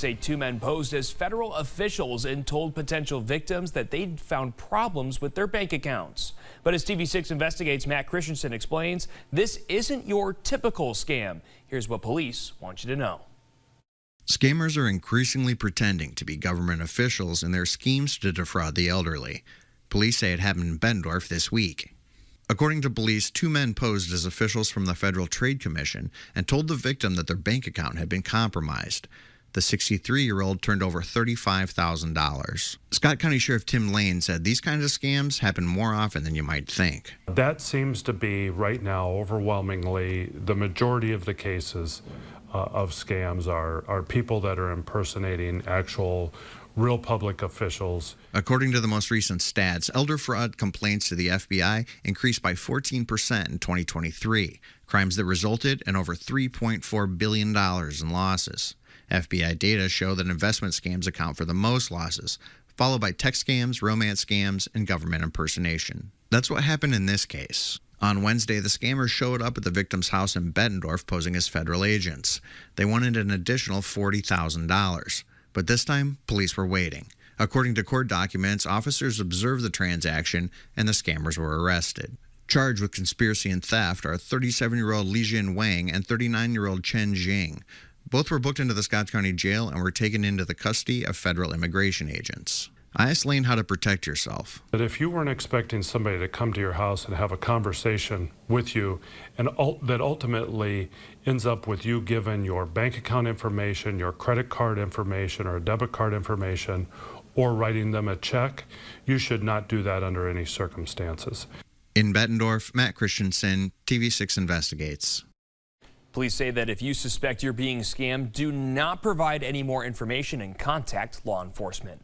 say 2 men posed as federal officials and told potential victims that they'd found problems with their bank accounts. But as TV6 investigates, Matt Christensen explains, this isn't your typical scam. Here's what police want you to know. Scammers are increasingly pretending to be government officials in their schemes to defraud the elderly. Police say it happened in Bettendorf this week. According to police, 2 men posed as officials from the Federal Trade Commission and told the victim that their bank account had been compromised. The 63-year-old turned over $35,000. Scott County Sheriff Tim Lane said these kinds of scams happen more often than you might think. That seems to be, right now, overwhelmingly, the majority of the cases of scams are people that are impersonating actual real public officials. According to the most recent stats, elder fraud complaints to the FBI increased by 14% in 2023, crimes that resulted in over $3.4 billion in losses. FBI data show that investment scams account for the most losses, followed by tech scams, romance scams, and government impersonation. That's what happened in this case. On Wednesday, the scammers showed up at the victim's house in Bettendorf posing as federal agents. They wanted an additional $40,000. But this time, police were waiting. According to court documents, officers observed the transaction and the scammers were arrested. Charged with conspiracy and theft are 37-year-old Li Jin Wang and 39-year-old Chen Jing. Both were booked into the Scott County Jail and were taken into the custody of federal immigration agents. I asked Lane how to protect yourself. That if you weren't expecting somebody to come to your house and have a conversation with you, and that ultimately ends up with you giving your bank account information, your credit card information, or debit card information, or writing them a check, you should not do that under any circumstances. In Bettendorf, Matt Christensen, TV6 Investigates. Police say that if you suspect you're being scammed, do not provide any more information and contact law enforcement.